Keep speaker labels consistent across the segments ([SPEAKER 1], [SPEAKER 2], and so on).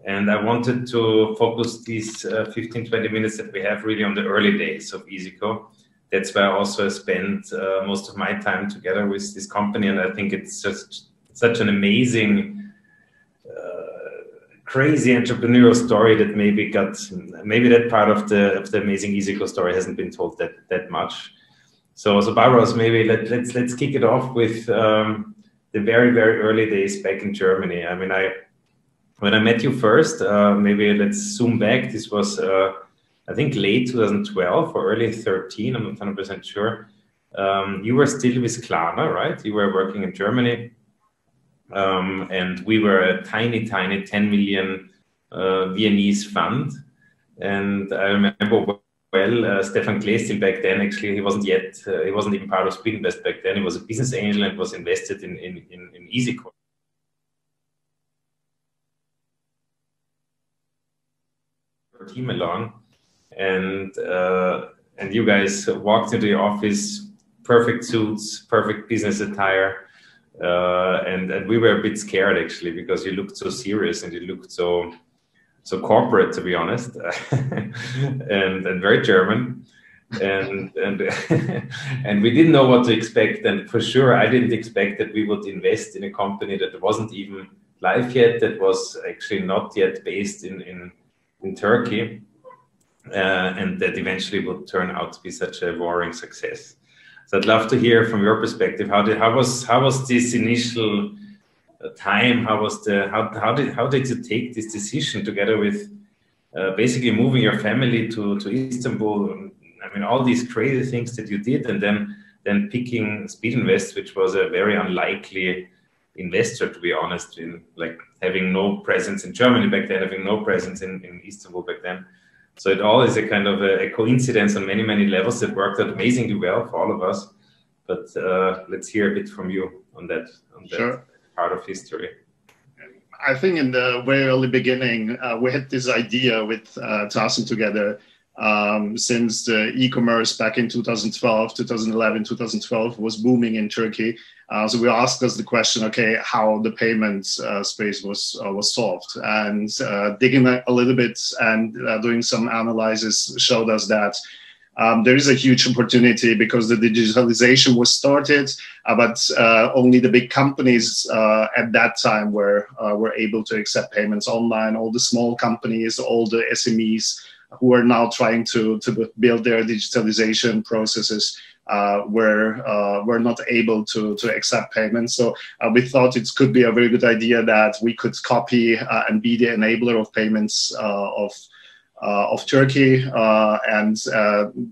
[SPEAKER 1] And I wanted to focus these 15-20 minutes that we have really on the early days of Iyzico. That's where I also spent most of my time together with this company, and I think it's just such an amazing, crazy entrepreneurial story that maybe that part of the amazing Iyzico story hasn't been told that much. So Barbaros, maybe let's kick it off with the very early days back in Germany. I mean, when I met you first, maybe let's zoom back. This was I think late 2012 or early 13. I'm not 100% sure. You were still with Klarna, right? You were working in Germany. And we were a tiny 10 million Viennese fund. And I remember well, Stefan Klestil back then, actually, he wasn't even part of Speedinvest back then. He was a business angel and was invested in Iyzico. Team along, and you guys walked into the office, perfect suits, perfect business attire. And we were a bit scared actually, because you looked so serious and you looked so corporate, to be honest, and very German, and and we didn't know what to expect. And for sure, I didn't expect that we would invest in a company that wasn't even live yet, that was actually not yet based in Turkey, and that eventually would turn out to be such a roaring success. So I'd love to hear from your perspective, how was this initial time? How did you take this decision together with basically moving your family to Istanbul? I mean, all these crazy things that you did, and then picking Speedinvest, which was a very unlikely investor, to be honest, in like having no presence in Germany back then, having no presence in Istanbul back then. So it all is a kind of a coincidence on many levels that worked out amazingly well for all of us. But let's hear a bit from you on that
[SPEAKER 2] Sure.
[SPEAKER 1] Part of history.
[SPEAKER 2] I think in the very early beginning, we had this idea with Tarsen together, since the e-commerce back in 2012, 2011, 2012 was booming in Turkey. So we asked us the question, okay, how the payments space was solved, and digging a little bit and doing some analysis showed us that there is a huge opportunity, because the digitalization was started, but only the big companies at that time were able to accept payments online. All the small companies, all the SMEs who are now trying to build their digitalization processes were not able to accept payments. So we thought it could be a very good idea that we could copy and be the enabler of payments of Turkey, and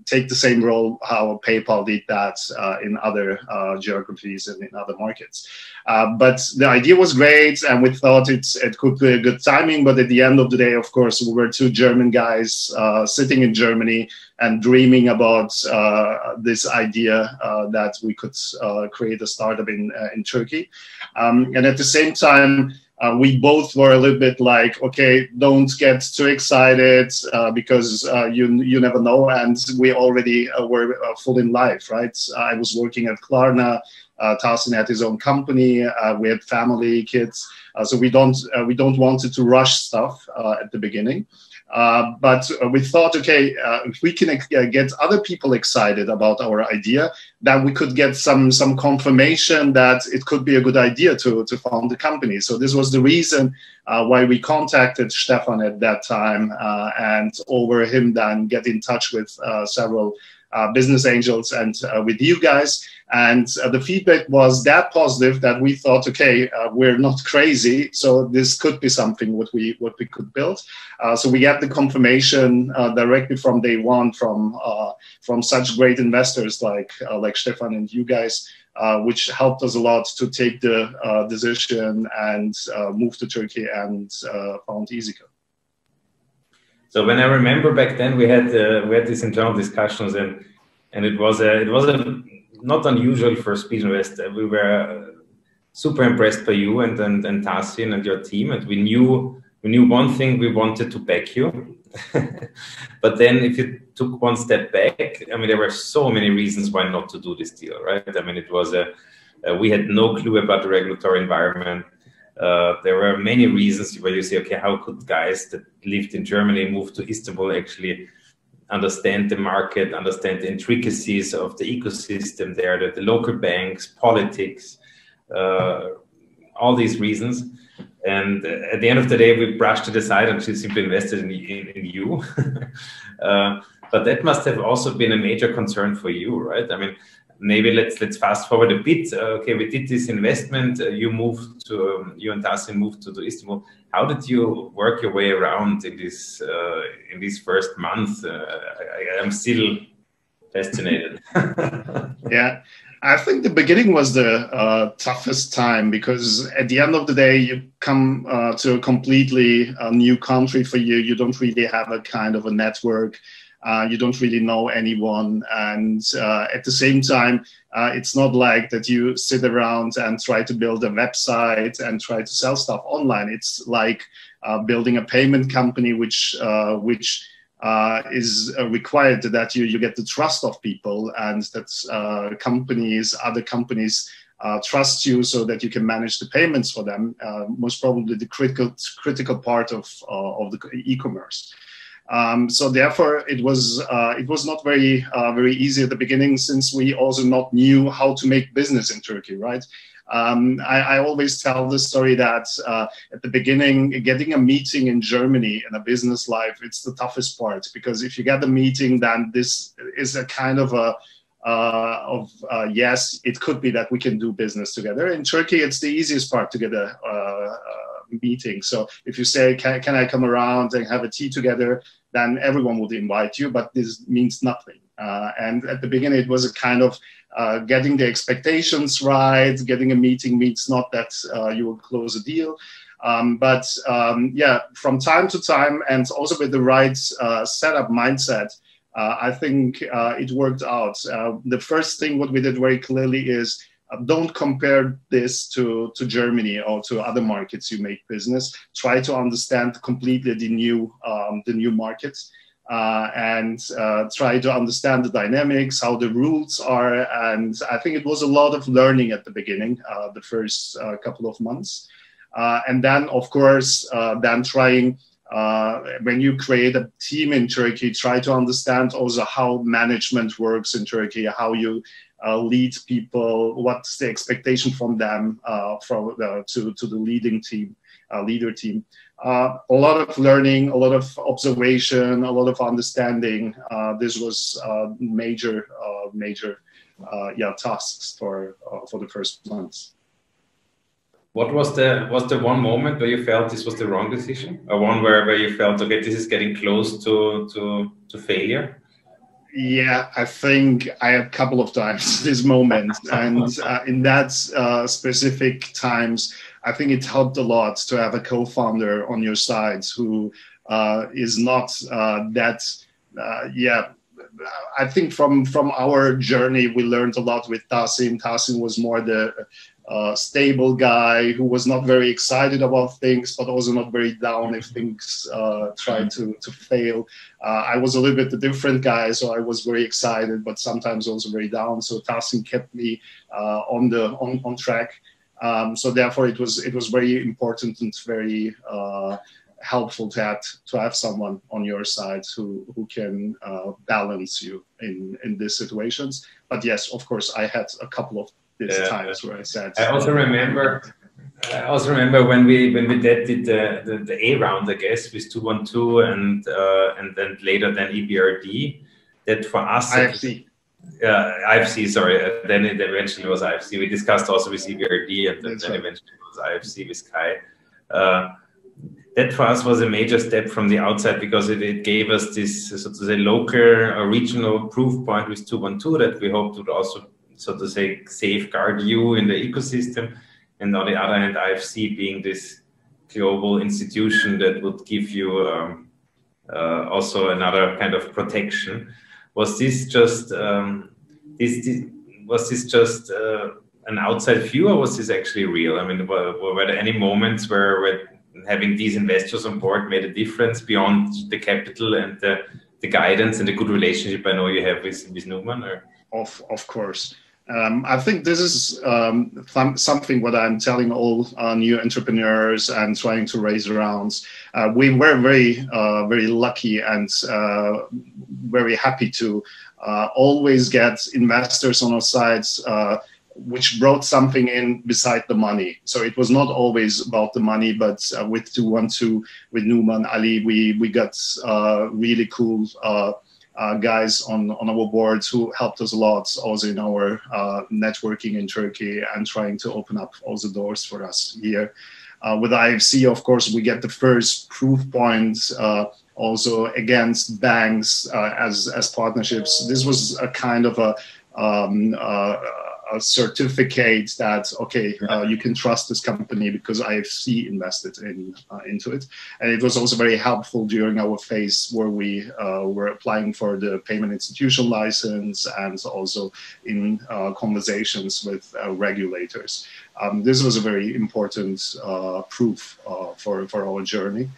[SPEAKER 2] take the same role how PayPal did that in other geographies and in other markets. But the idea was great, and we thought it could be a good timing. But at the end of the day, of course, we were two German guys sitting in Germany and dreaming about this idea that we could create a startup in Turkey. And at the same time, we both were a little bit like, okay, don't get too excited because you never know. And we already were full in life, right? I was working at Klarna. Tarsen had his own company. We had family, kids. So we don't wanted to rush stuff at the beginning. But we thought, okay, if we can get other people excited about our idea, then we could get some confirmation that it could be a good idea to found the company. So this was the reason why we contacted Stefan at that time, and over him then get in touch with several business angels and with you guys. And the feedback was that positive that we thought, okay, we're not crazy, so this could be something what we could build. So we got the confirmation directly from day one from such great investors like Stefan and you guys, which helped us a lot to take the decision and move to Turkey and found Iyzico.
[SPEAKER 1] So when I remember back then, we had these internal discussions, and it was not unusual for Speedinvest. We were super impressed by you and Tarsen and your team, and we knew one thing: we wanted to back you. But then, if you took one step back, I mean, there were so many reasons why not to do this deal, right? I mean, it was we had no clue about the regulatory environment. There were many reasons where you say, okay, how could guys that lived in Germany move to Istanbul actually understand the market, understand the intricacies of the ecosystem there, the local banks, politics, all these reasons. And at the end of the day, we brushed it aside and she simply invested in you. But that must have also been a major concern for you, right? I mean, maybe let's fast forward a bit. Okay, we did this investment. You and Tassin moved to Istanbul. How did you work your way around in this first month? I'm still fascinated.
[SPEAKER 2] Yeah, I think the beginning was the toughest time, because at the end of the day, you come to a completely new country for you. You don't really have a kind of a network. You don't really know anyone. And at the same time, it's not like that you sit around and try to build a website and try to sell stuff online. It's like building a payment company, which is required that you get the trust of people, and that other companies trust you so that you can manage the payments for them. Most probably the critical part of the e-commerce. So therefore, it was not very easy at the beginning, since we also not knew how to make business in Turkey, right? I always tell the story that at the beginning, getting a meeting in Germany in a business life, it's the toughest part, because if you get the meeting, then this is a kind of yes, it could be that we can do business together. In Turkey, it's the easiest part to get a meeting. So if you say, can I come around and have a tea together, then everyone would invite you, but this means nothing. And at the beginning, it was a kind of getting the expectations right. Getting a meeting means not that you will close a deal. But yeah, from time to time, and also with the right setup mindset, I think it worked out. The first thing what we did very clearly is don't compare this to Germany or to other markets you make business. Try to understand completely the new markets. And try to understand the dynamics, how the rules are. And I think it was a lot of learning at the beginning, the first couple of months. And then, of course, then trying, when you create a team in Turkey, try to understand also how management works in Turkey, how you lead people, what's the expectation from them to the leader team. A lot of learning, a lot of observation, a lot of understanding. This was major tasks for the first months.
[SPEAKER 1] What was the one moment where you felt this was the wrong decision, or one where you felt, okay, this is getting close to failure?
[SPEAKER 2] Yeah, I think I had a couple of times this moment, and in that specific times, I think it helped a lot to have a co-founder on your side who is not I think from our journey, we learned a lot with Tassin. Tassin was more the stable guy who was not very excited about things, but also not very down if things tried to fail. I was a little bit the different guy, so I was very excited, but sometimes also very down. So Tassin kept me on track. So therefore, it was very important and very helpful to have someone on your side who can balance you in these situations. But yes, of course, I had a couple of these times where I said.
[SPEAKER 1] I also remember when we did the A round, I guess, with 212 and then later EBRD. That for us.
[SPEAKER 2] IFC.
[SPEAKER 1] IFC, sorry. Then it eventually was IFC. We discussed also with EBRD, and then eventually it was IFC with Kai. That for us was a major step from the outside, because it gave us this, so to say, local or regional proof point with 212 that we hoped would also, so to say, safeguard you in the ecosystem. And on the other hand, IFC being this global institution that would give you also another kind of protection. Was this just an outside view, or was this actually real? I mean, were there any moments where having these investors on board made a difference beyond the capital and the guidance and the good relationship I know you have with Numan? Or?
[SPEAKER 2] Of course. I think this is something what I'm telling all new entrepreneurs and trying to raise around. We were very lucky and very happy to always get investors on our sides, which brought something in beside the money. So it was not always about the money, but with 212, with Numan, Ali, we got really cool guys on our boards who helped us a lot also in our networking in Turkey and trying to open up all the doors for us here. With IFC, of course, we get the first proof points also against banks as partnerships. This was a kind of a certificate that, okay, you can trust this company because IFC invested into it. And it was also very helpful during our phase where we were applying for the payment institution license and also in conversations with regulators. This was a very important proof for our journey.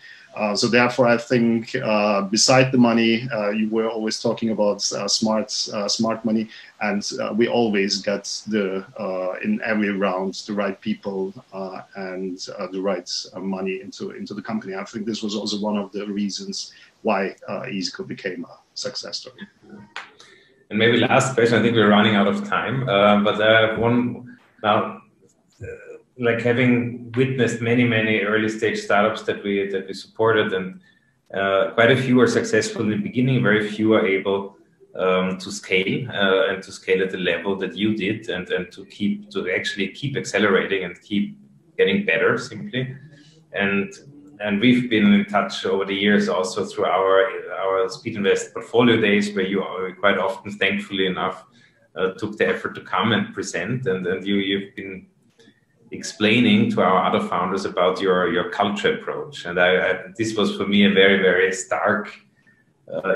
[SPEAKER 2] So therefore, I think beside the money, you were always talking about smart money, and we always get in every round the right people and the right money into the company. I think this was also one of the reasons why Iyzico became a success story.
[SPEAKER 1] And maybe last question. I think we're running out of time, but I have one now. Like having witnessed many early stage startups that we supported, and quite a few were successful in the beginning, very few are able to scale and to scale at the level that you did, and to actually keep accelerating and keep getting better simply. And we've been in touch over the years also through our Speed Invest portfolio days, where you quite often, thankfully enough, took the effort to come and present, and you've been explaining to our other founders about your culture approach. And this was for me a very stark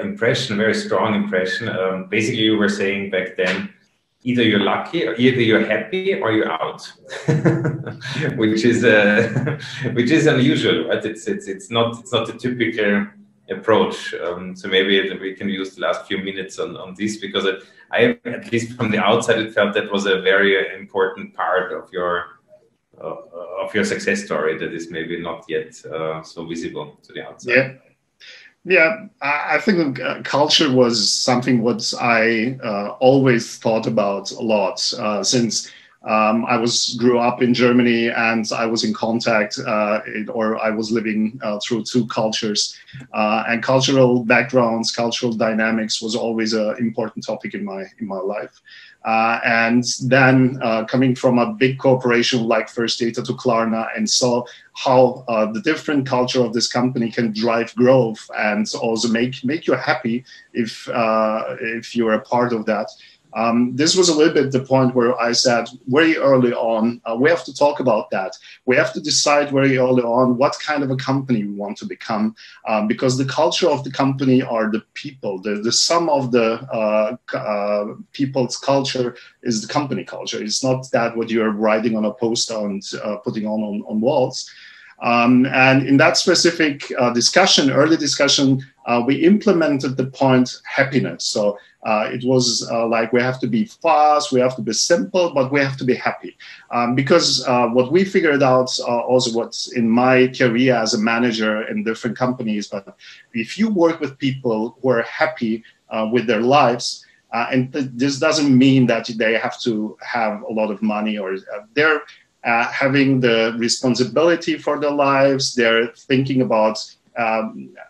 [SPEAKER 1] impression, very strong impression. Basically, you were saying back then, either you're lucky, or either you're happy, or you're out, which is unusual, right? It's not a typical approach. So maybe we can use the last few minutes on this, because I, at least from the outside, it felt that was a very important part of your success story that is maybe not yet so visible to the outside.
[SPEAKER 2] Yeah, I think culture was something what I always thought about a lot since I grew up in Germany, and I was in contact or I was living through two cultures, and cultural backgrounds, cultural dynamics was always an important topic in my life. And then coming from a big corporation like First Data to Klarna, and saw how the different culture of this company can drive growth and also make you happy if you're a part of that. This was a little bit the point where I said very early on, we have to talk about that. We have to decide very early on what kind of a company we want to become, because the culture of the company are the people. The sum of the people's culture is the company culture. It's not that what you're writing on a poster and putting on walls. And in that specific early discussion, we implemented the point happiness. So it was like we have to be fast, we have to be simple, but we have to be happy. Because what we figured out, also what's in my career as a manager in different companies, but if you work with people who are happy with their lives, and this doesn't mean that they have to have a lot of money, or they're having the responsibility for their lives, they're thinking about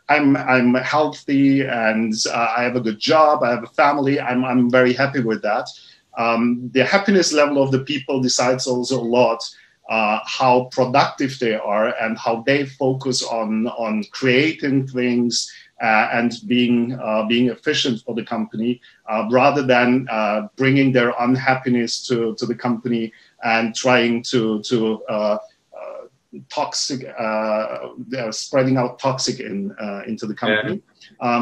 [SPEAKER 2] I'm healthy and I have a good job, I have a family, I'm very happy with that. The happiness level of the people decides also a lot how productive they are and how they focus on creating things and being efficient for the company, rather than bringing their unhappiness to the company and trying to toxic, spreading out toxic into the company.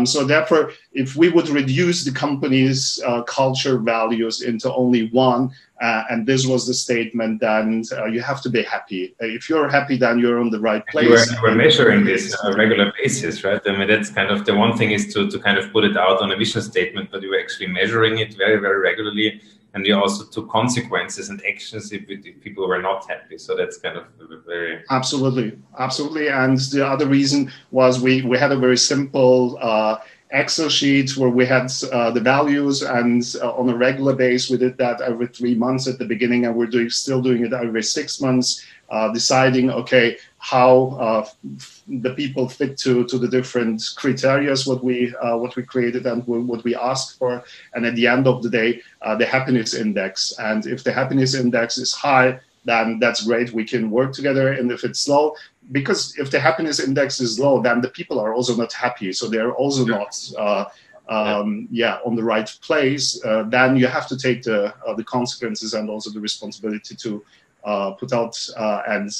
[SPEAKER 2] So therefore, if we would reduce the company's culture values into only one, and this was the statement, then you have to be happy. If you're happy, then you're on the right place.
[SPEAKER 1] You were measuring this on a regular basis, right? I mean, that's kind of the one thing is to kind of put it out on a vision statement, but you were actually measuring it very regularly. and you also took consequences and actions if people were not happy. So that's kind of very
[SPEAKER 2] absolutely. And the other reason was we had a very simple Excel sheet where we had the values, and on a regular basis we did that every 3 months at the beginning, and we're still doing it every 6 months, deciding okay how the people fit to the different criteria what we created and what we asked for, and at the end of the day the happiness index. And if the happiness index is high, then that's great, we can work together. And if it's low, because if the happiness index is low, then the people are also not happy, so they're also not on the right place, then you have to take the consequences and also the responsibility to put out and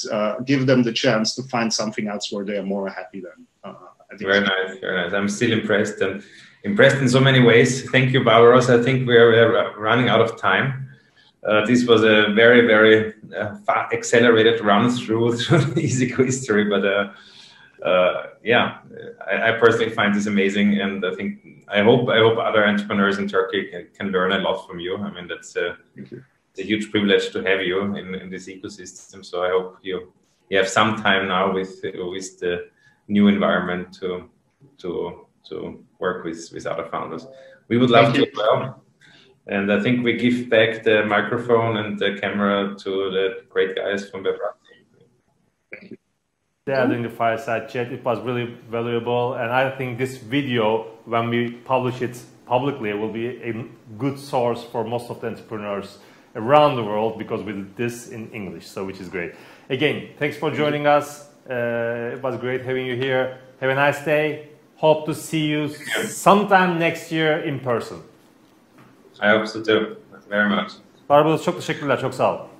[SPEAKER 2] give them the chance to find something else where they are more happy than. I think
[SPEAKER 1] very nice, very nice. I'm still impressed, and impressed in so many ways. Thank you, Barbaros. I think we're running out of time. This was a very, very accelerated run through Iyzico history, but yeah, I personally find this amazing, and I hope other entrepreneurs in Turkey can learn a lot from you. I mean, that's it's a huge privilege to have you in this ecosystem. So I hope you have some time now with the new environment to work with other founders. We would love to as well. And I think we give back the microphone and the camera to the great guys from Barbaros.
[SPEAKER 3] Thank you. Yeah, during the fireside chat, it was really valuable, and I think this video, when we publish it publicly, will be a good source for most of the entrepreneurs around the world, because we did this in English, so which is great. Again, thanks for joining us. It was great having you here. Have a nice day. Hope to see you sometime next year in person.
[SPEAKER 1] I hope so too. Very much.
[SPEAKER 3] Barbaros, çok teşekkürler. Çok sağ ol.